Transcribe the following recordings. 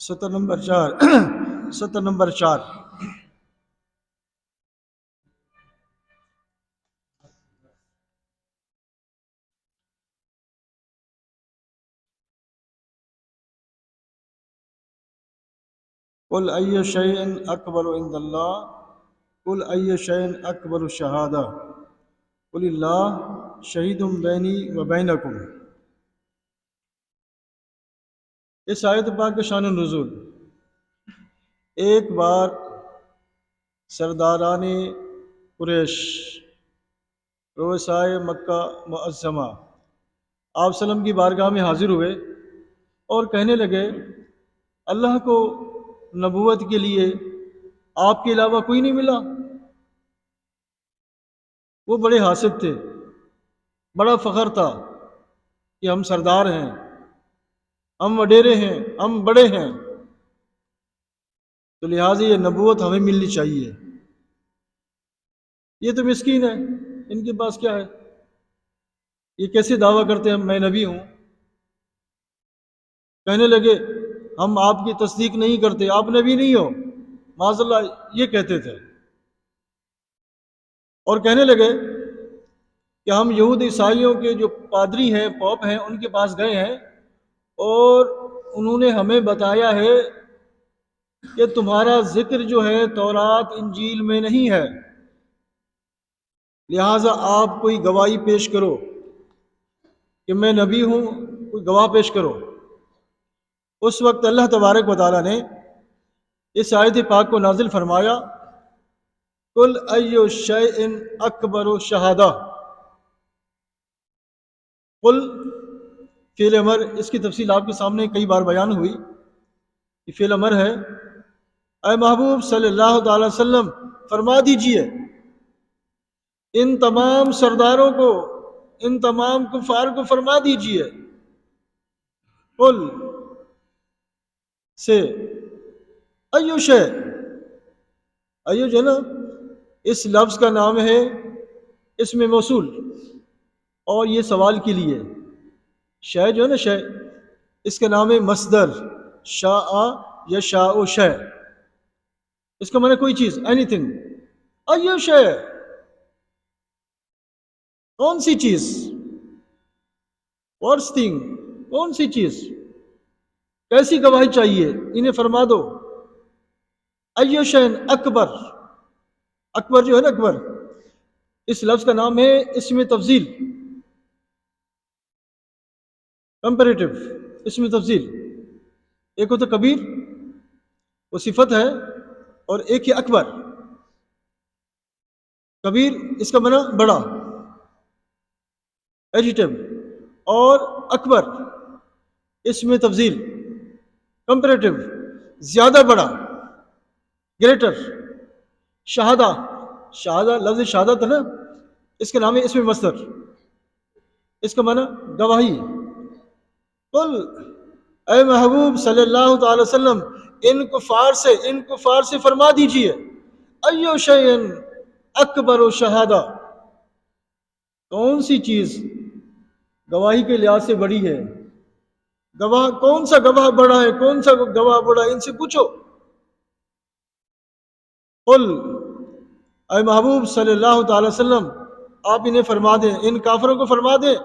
سطر نمبر 4 سطر نمبر 4 قل ای شیء اکبر عند اللہ قل ای شیء اکبر الشہادہ قل اللہ شہید بینی و بینکم۔ اس آیت پاک کا شان نزول، ایک بار سرداران قریش رؤسائے مکہ معظمہ آپ وسلم کی بارگاہ میں حاضر ہوئے اور کہنے لگے اللہ کو نبوت کے لیے آپ کے علاوہ کوئی نہیں ملا۔ وہ بڑے حاسد تھے، بڑا فخر تھا کہ ہم سردار ہیں، ہم وڈیرے ہیں، ہم بڑے ہیں، تو لہٰذا یہ نبوت ہمیں ملنی چاہیے۔ یہ تو مسکین ہے، ان کے پاس کیا ہے؟ یہ کیسے دعویٰ کرتے ہیں میں نبی ہوں؟ کہنے لگے ہم آپ کی تصدیق نہیں کرتے، آپ نبی نہیں ہو، معاذ اللہ یہ کہتے تھے۔ اور کہنے لگے کہ ہم یہود عیسائیوں کے جو پادری ہیں، پوپ ہیں، ان کے پاس گئے ہیں اور انہوں نے ہمیں بتایا ہے کہ تمہارا ذکر جو ہے تورات انجیل میں نہیں ہے، لہٰذا آپ کوئی گواہی پیش کرو کہ میں نبی ہوں، کوئی گواہ پیش کرو۔ اس وقت اللہ تبارک و تعالیٰ نے اس آیت پاک کو نازل فرمایا، قل ای شیء اکبر شہادہ۔ قل فعل امر، اس کی تفصیل آپ کے سامنے کئی بار بیان ہوئی کہ فعل امر ہے۔ اے محبوب صلی اللہ تعالی وسلم فرما دیجئے ان تمام سرداروں کو، ان تمام کفار کو فرما دیجئے، قل سے ایو شے، ایو جو ہے نا اس لفظ کا نام ہے اسم موصول، اور یہ سوال کے لیے شے جو ہے نا شے، اس کا نام ہے مصدر شاء یشاء شے، اس کا معنی کوئی چیز، اینی تھنگ۔ ایو شے، کون سی چیز؟ ورس تھنگ، کون سی چیز؟ کیسی گواہی چاہیے؟ انہیں فرما دو۔ ایو شین اکبر، اکبر جو ہے نا اکبر، اس لفظ کا نام ہے اسم تفضیل، کمپیریٹو اسم تفضیل۔ ایک ہوتا کبیر، وہ صفت ہے، اور ایک ہے اکبر۔ کبیر اس کا معنی بڑا، ایڈجیکٹو، اور اکبر اسم تفضیل، کمپیریٹو، زیادہ بڑا، گریٹر۔ شہادہ، شہادہ لفظ شہادت ہے نا، اس کا نام ہے اسم مصدر، اس کا معنی گواہی۔ قل اے محبوب صلی اللہ تعالی وسلم ان کفار سے فرما دیجئے ایو شیء اکبر شہادہ، کون سی چیز گواہی کے لحاظ سے بڑی ہے؟ گواہ کون سا گواہ بڑا ہے، کون سا گواہ بڑا ہے؟ ان سے پوچھو۔ قل اے محبوب صلی اللہ تعالی وسلم آپ انہیں فرما دیں، ان کافروں کو فرما دیں،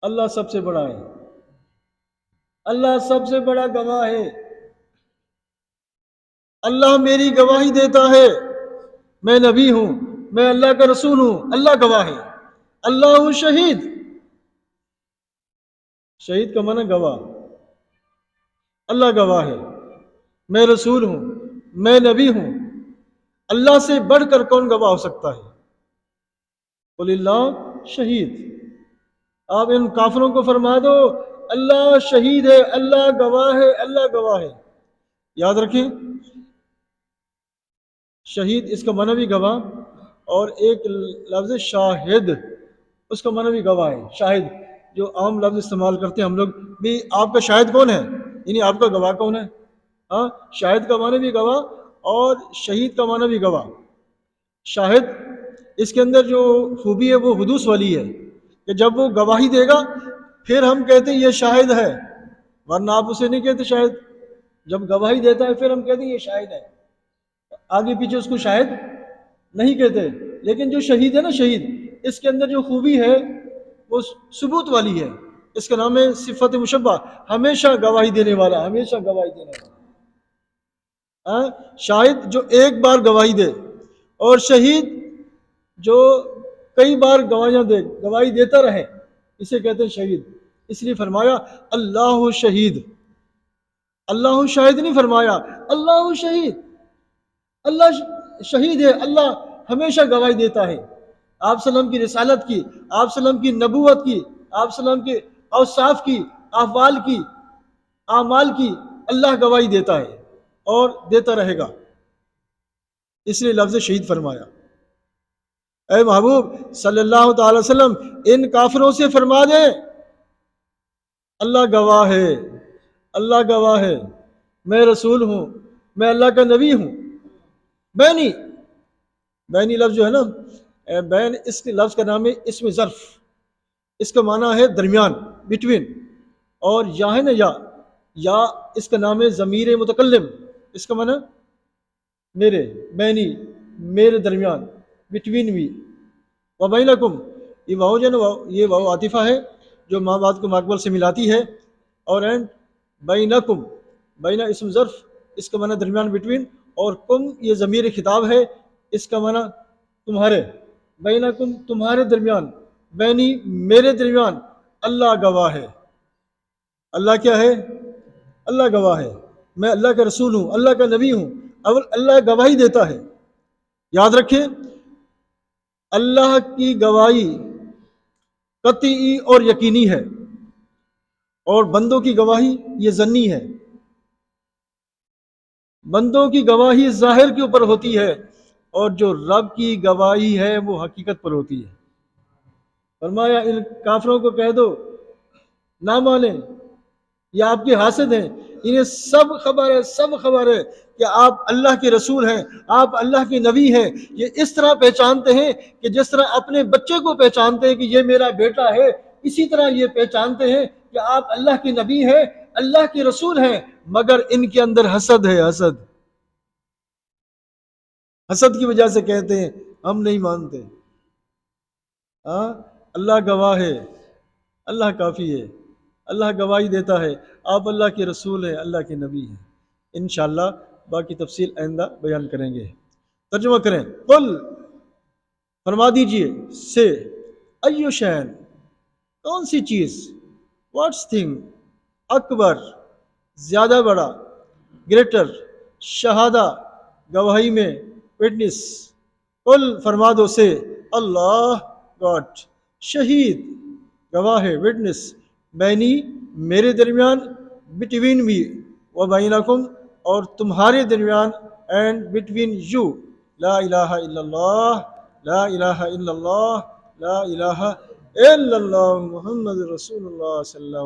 اللہ سب سے بڑا ہے، اللہ سب سے بڑا گواہ ہے، اللہ میری گواہی دیتا ہے، میں نبی ہوں، میں اللہ کا رسول ہوں، اللہ گواہ ہے۔ اللہ شہید، شہید کا معنی گواہ، اللہ گواہ ہے، میں رسول ہوں، میں نبی ہوں، اللہ سے بڑھ کر کون گواہ ہو سکتا ہے؟ قل اللہ شہید، آپ ان کافروں کو فرما دو اللہ شہید ہے، اللہ گواہ ہے، اللہ گواہ ہے۔ یاد رکھیں شہید اس کا معنی بھی گواہ، اور ایک لفظ شاہد، اس کا معنی بھی گواہ ہے۔ شاہد جو عام لفظ استعمال کرتے ہیں ہم لوگ بھی، آپ کا شاہد کون ہے، یعنی آپ کا گواہ کون ہے؟ ہاں، شاہد کا معنی بھی گواہ اور شہید کا معنی بھی گواہ۔ شاہد اس کے اندر جو خوبی ہے وہ حدوث والی ہے کہ جب وہ گواہی دے گا پھر ہم کہتے ہیں یہ شاہد ہے، ورنہ آپ اسے نہیں کہتے شاہد. جب گواہی دیتا ہے پھر ہم کہتے ہیں یہ شاہد ہے، آگے پیچھے اس کو شاہد نہیں کہتے. لیکن جو شہید ہے نا، شہید، اس کے اندر جو خوبی ہے وہ ثبوت والی ہے. اس کا نام ہے صفت مشبہ، ہمیشہ گواہی دینے والا، ہمیشہ گواہی دینے والا. شاہد جو ایک بار گواہی دے، اور شہید جو کئی بار گواہی دیتا رہے، اسے کہتے ہیں شہید. اس لیے فرمایا اللہ شہید. اللہ شاہد نہیں فرمایا، اللہ شہید. اللہ شہید ہے، اللہ ہمیشہ گواہی دیتا ہے. آپ صلی اللہ علیہ وسلم کی رسالت کی، آپ صلی اللہ علیہ وسلم کی نبوت کی، آپ صلی اللہ علیہ وسلم کے اوصاف کی، احوال کی، اعمال کی اللہ گواہی دیتا ہے اور دیتا رہے گا. اس لیے لفظ شہید فرمایا. اے محبوب صلی اللہ تعالی وسلم، ان کافروں سے فرما دے اللہ گواہ ہے، اللہ گواہ ہے، میں رسول ہوں، میں اللہ کا نبی ہوں. بینی، بینی لفظ جو ہے نا، بین، اس کے لفظ کا نام ہے اسم ظرف. اس کا معنی ہے درمیان، بٹوین. اور یا ہے نا، یا اس کا نام ہے ضمیر متکلم. اس کا معنی میرے، بینی، میرے درمیان، بٹوین می. وبینکم، یہ واو جو ہے نا، یہ واو عاطفہ ہے جو ماں باپ کو ماقبل سے ملاتی ہے. اور اینڈ بینکم، بینا اسم ظرف، اس کا معنی درمیان، بٹوین. اور کم یہ ضمیر خطاب ہے، اس کا معنی تمہارے. بینکم، تمہارے درمیان، بینی، میرے درمیان اللہ گواہ ہے. اللہ کیا ہے؟ اللہ گواہ ہے. میں اللہ کا رسول ہوں، اللہ کا نبی ہوں، اور اللہ گواہی دیتا ہے. یاد رکھیں، اللہ کی گواہی قطعی اور یقینی ہے، اور بندوں کی گواہی یہ ظنی ہے. بندوں کی گواہی ظاہر کے اوپر ہوتی ہے، اور جو رب کی گواہی ہے وہ حقیقت پر ہوتی ہے. فرمایا ان کافروں کو کہہ دو نہ مانیں، یہ آپ کے حاسد ہیں، انہیں سب خبر ہے، سب خبر ہے کہ آپ اللہ کے رسول ہیں، آپ اللہ کے نبی ہیں. یہ اس طرح پہچانتے ہیں کہ جس طرح اپنے بچے کو پہچانتے ہیں کہ یہ میرا بیٹا ہے، اسی طرح یہ پہچانتے ہیں کہ آپ اللہ کے نبی ہیں، اللہ کے رسول ہیں. مگر ان کے اندر حسد ہے، حسد. حسد کی وجہ سے کہتے ہیں ہم نہیں مانتے. اللہ گواہ ہے، اللہ کافی ہے، اللہ گواہی دیتا ہے، آپ اللہ کے رسول ہیں، اللہ کے نبی ہیں. انشاءاللہ باقی تفصیل آئندہ بیان کریں گے. ترجمہ کریں. قل، فرما دیجئے، سے، ایو شین، کون سی چیز، واٹس تھنگ، اکبر، زیادہ بڑا، گریٹر، شہادہ، گواہی میں، وٹنس. قل، فرما دو، سے، اللہ، گاڈ، شہید، گواہ ہے، وٹنس، بینی، میرے درمیان، بٹوین می، و بینکم، اور تمہارے درمیان، اینڈ بٹوین یو. لا الہ الا اللہ، لا الہ الا اللہ، لا الہ الا اللہ، محمد رسول اللہ صلی اللہ